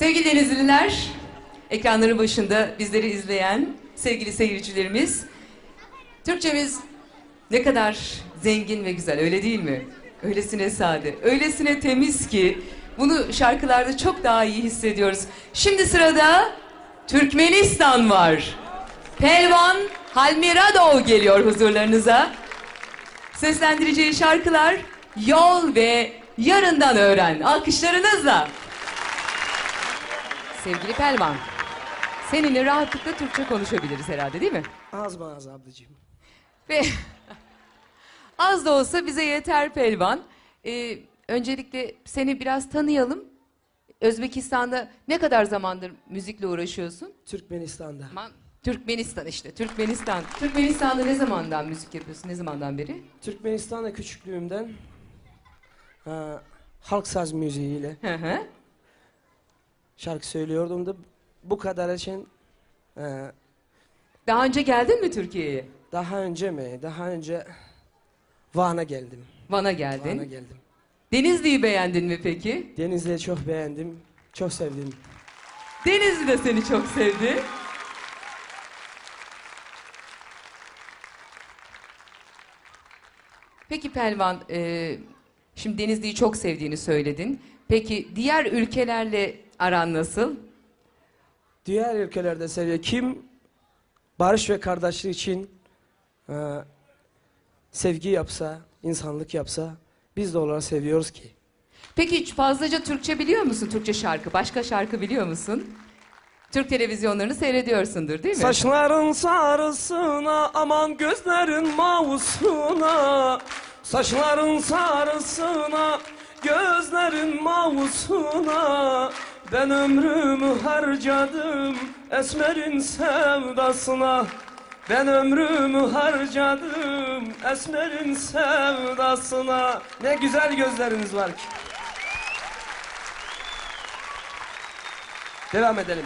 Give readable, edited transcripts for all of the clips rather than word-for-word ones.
Sevgili Denizliler, ekranların başında bizleri izleyen sevgili seyircilerimiz, Türkçemiz ne kadar zengin ve güzel, öyle değil mi? Öylesine sade, öylesine temiz ki bunu şarkılarda çok daha iyi hissediyoruz. Şimdi sırada Türkmenistan var. Pelvan Halmiradov geliyor huzurlarınıza. Seslendireceği şarkılar Yol ve Yarından Öğren. Alkışlarınızla. Sevgili Pelvan, seninle rahatlıkla Türkçe konuşabiliriz herhalde, değil mi? Az mı az ablacığım? Ve az da olsa bize yeter Pelvan. Öncelikle seni biraz tanıyalım. Özbekistan'da ne kadar zamandır müzikle uğraşıyorsun? Türkmenistan'da. Türkmenistan işte, Türkmenistan. Türkmenistan'da ne zamandan müzik yapıyorsun, ne zamandan beri? Türkmenistan'da küçüklüğümden halk saz müziğiyle şarkı söylüyordum da bu kadar için. Daha önce geldin mi Türkiye'ye? Daha önce mi? Daha önce Van'a geldim. Van'a geldin. Van'a geldim. Denizli'yi beğendin mi peki? Denizli'yi çok beğendim, çok sevdim. Denizli de seni çok sevdi. Peki Pelvan, şimdi Denizli'yi çok sevdiğini söyledin. Peki diğer ülkelerle aran nasıl? Diğer ülkelerde seviyor. Kim barış ve kardeşlik için sevgi yapsa, insanlık yapsa biz de onları seviyoruz ki. Peki hiç fazlaca Türkçe biliyor musun? Türkçe şarkı, başka şarkı biliyor musun? Türk televizyonlarını seyrediyorsundur değil mi? Saçların sarısına, aman gözlerin mavusuna. Saçların sarısına, gözlerin mavusuna. Ben ömrümü harcadım esmerin sevdasına. Ben ömrümü harcadım esmerin sevdasına. Ne güzel gözleriniz var ki. Devam edelim.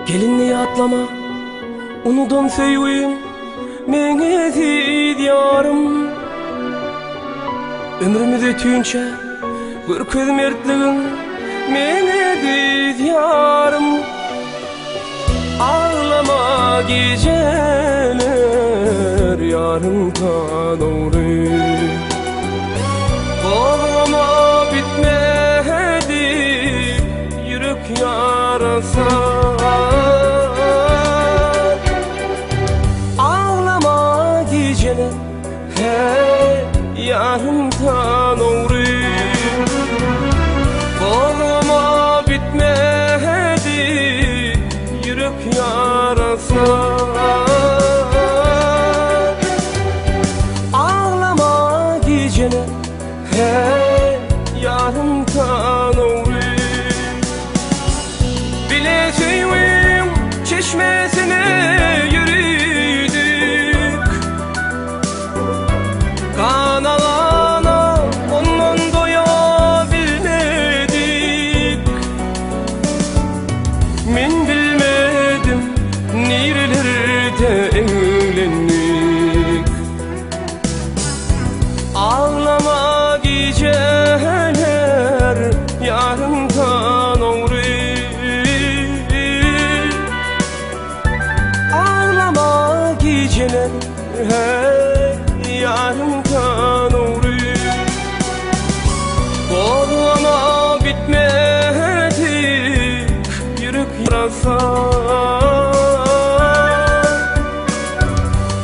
Gelinliği atlama, unudun feyvim, mene diyarım. Ömrümü dötünçe, bir köz mertliğin, mene diyarım. Ağlama geceler, yarımdan doğru. Ağlama bitmedi, yürek yarasa. Ağlama geceler, hey yarımdan doğru. Ağlama bitmedi, yürek yarasa. Ağlama geceler, hey yarımdan doğru. Bileceğim çeşmesine yürüdük, kan alana ondan doyabilmedik. Min bilmedim nerelerde evlendik. Ağlama geceler, yarımdan doğru. Ağlama geceler, hey yarımdan doğru. Ağlama bitmedi, yürek yarasa.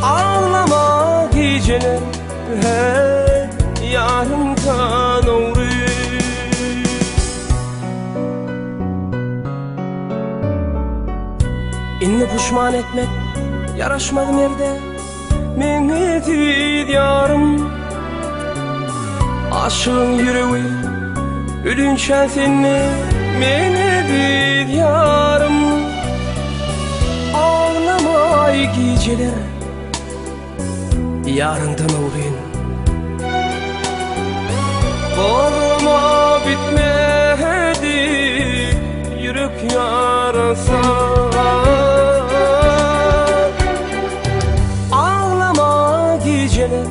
Ağlama geceler, hey yarımdan doğru. İnni pişman etmek yaraşmadı nerede, mene diyarım. Aşığın yüreği Ölünçen seni mene bir yarım. Ağlamay geceler yarından uğrayın. Boğulma bitmedi yürek yarası. Ağlama geceler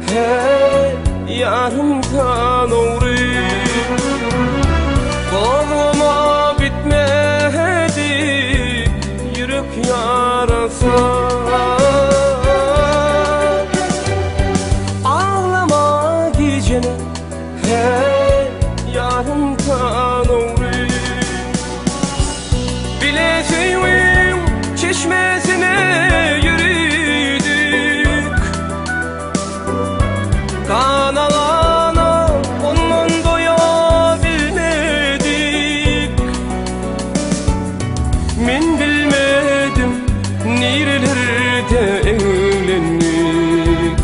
hey yarından uğrayın. Boğulma bitmedi yürek yarası. Ağlama geceler hey yarından uğrayın. Bileceğim çeşmesine yürüdük, kanalana ondan doyabilmedik. Men bilmedim nerelerde evlendik.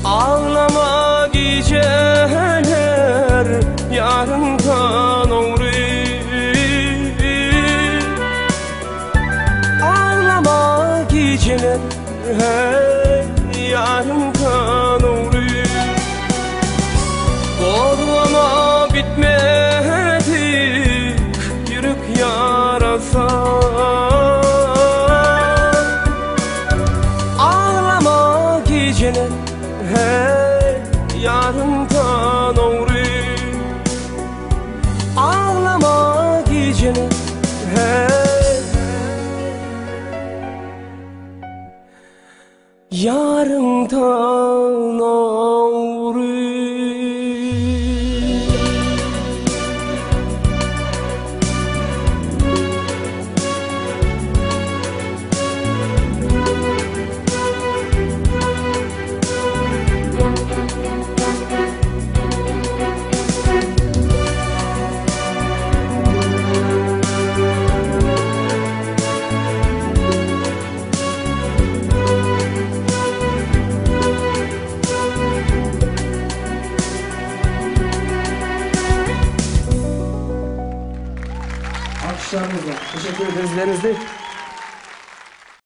Ağlama geceler yarından uğrayın. Ağlama geceler hey yarından uğrayın. Boğulma bitmedi yürek yarası. Ağlama geceler hey yarından uğrayın. Ağlama geceler hey yarından uğrayın. Alkışlarınızla teşekkür ederiz.